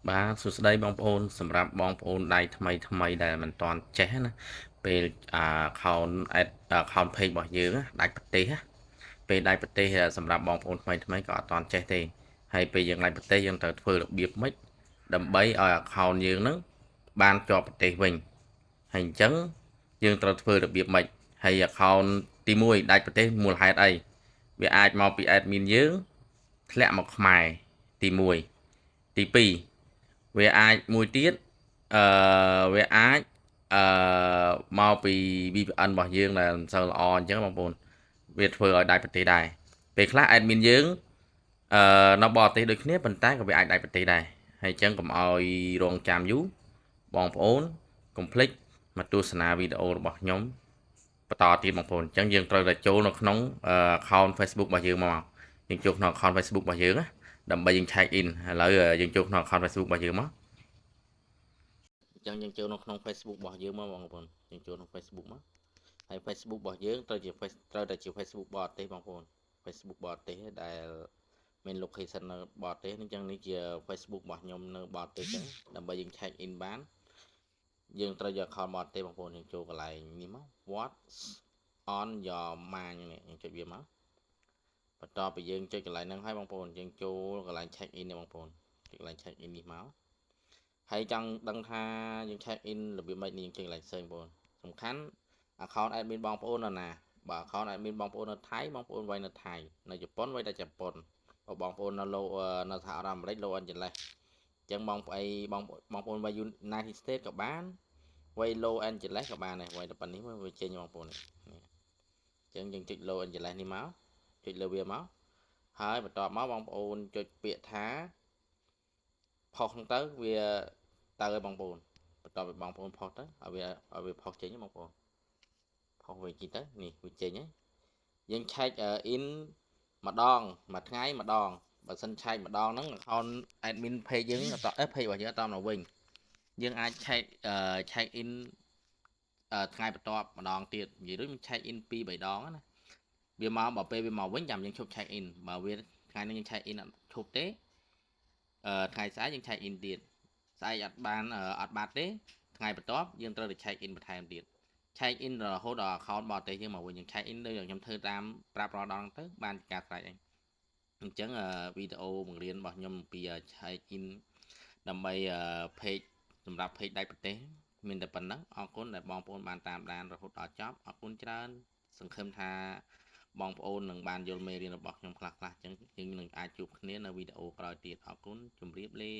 បាទសួស្តីបងប្អូនសម្រាប់បងប្អូនដៃថ្មីដែលមិនទាន់ចេះណាពេលaccount account page របស់យើងដាច់ប្រទេសណាពេលដាច់ប្រទេសសម្រាប់បងប្អូនថ្មីក៏អត់ទាន់ចេះទេហើយពេលយើងដាច់ប្រទេសយើងត្រូវធ្វើរបៀបម៉េចដើម្បីឲ្យ account យើងនឹងបានជាប់ប្រទេសវិញហើយអញ្ចឹងយើងត្រូវធ្វើរបៀបម៉េចហើយ account ទី1ដាច់ប្រទេសមូលហេតុអីវាអាចមកពី admin យើងធ្លាក់មកខ្មែរទី1ទី2វាអាចមួយទៀតអឺវាអាចអឺមកពី VPN របស់យើងដែលមិនសូវល្អអញ្ចឹងបងប្អូនវាធ្វើឲ្យដាច់ប្រទេសដែរពេលខ្លះ admin យើងនៅបរទេសដូចគ្នាប៉ុន្តែក៏វាអាចដាច់ប្រទេសដែរហើយអញ្ចឹងកុំឲ្យរងចាំយូរបងប្អូនកុំភ្លេចមកទស្សនាវីដេអូរបស់ខ្ញុំបន្តទៀតបងប្អូនអញ្ចឹងយើងត្រូវតែចូលនៅក្នុង account Facebook របស់យើងមកយើងចូលក្នុង account Facebook របស់យើងណាដើម្បីយើង check in ឥឡូវយើងចូលក្នុង account Facebook របស់យើងមកអញ្ចឹងយើងចូលនៅក្នុង Facebook របស់យើងមកបងប្អូនយើងចូលក្នុង Facebook មកហើយ Facebook របស់យើងត្រូវតែជា Facebook បរទេសបងប្អូន Facebook បរទេសដែលមាន location នៅបរទេសអញ្ចឹងនេះជា Facebook របស់ខ្ញុំនៅបរទេសអញ្ចឹងដើម្បីយើង check in បានយើងត្រូវយក account បរទេសបងប្អូនយើងចូលកន្លែងនេះមក What's on your mind នេះយើងចុចវាមកបន្ទាប់ពីយើងចុចកន្លែងហ្នឹងហើយបងប្អូនយើងចូលកន្លែង check in នេះបងប្អូនចុចកន្លែង check in នេះមកហើយចង់ដឹងថាយើង check in របៀបម៉េចនេះយើងចុចកន្លែង search បងប្អូនសំខាន់ account admin បងប្អូននៅណាបើ account admin បងប្អូននៅថៃបងប្អូនវាយនៅថៃនៅជប៉ុនវាយតែជប៉ុនបើបងប្អូននៅសហរដ្ឋអាមេរិក Los Angeles អញ្ចឹងបងប្អូនវាយ United States ក៏បានវាយ Los Angeles ក៏បានដែរវាយតែប៉ុណ្នេះវាចេញបងប្អូននេះអញ្ចឹងយើងចុច Los Angeles នេះមកចុចលើវាមកហើយបន្ទាប់មកបងប្អូនចុចពាក្យថាផុសហ្នឹងទៅវាទៅឲ្យបងប្អូនបន្ទាប់ពីបងប្អូនផុសទៅឲ្យវាផុសចេញបងប្អូនផុសវាចេញទៅនេះវាចេញហើយយើង check in ម្ដងមួយថ្ងៃម្ដងបើសិន check ម្ដងហ្នឹង account admin page យើងអត់ page របស់យើងអត់មកវិញយើងអាច check in ថ្ងៃបន្ទាប់ម្ដងទៀតនិយាយដូចmình check in 2 3ដងណាវាមកបើពេលវាមកវិញចាំយើងឈប់ check in បើវាថ្ងៃនេះយើង check in អត់ឈប់ទេថ្ងៃស្អែកយើង check in ទៀតស្អែកអត់បានទេថ្ងៃបន្ទាប់យើងត្រូវតែ check in បន្ថែមទៀត check in រហូតដល់ account បរទេសយើងមកវិញយើង check in ដូចខ្ញុំធ្វើតាមប្រាប់រាល់ដងទៅបានការស្រេចអញ្ចឹងវីដេអូបង្រៀនរបស់ខ្ញុំអំពី check in ដើម្បី page សម្រាប់ page ដាច់ប្រទេសមានតែប៉ុណ្ណឹងអរគុណដែលបងប្អូនបានតាមដានរហូតដល់ចប់អរគុណច្រើនសង្ឃឹមថាបងប្អូននឹងបានយល់មេរៀនរបស់ខ្ញុំខ្លះៗអញ្ចឹងយើងនឹងអាចជួបគ្នានៅវីដេអូក្រោយទៀតអរគុណជម្រាបលា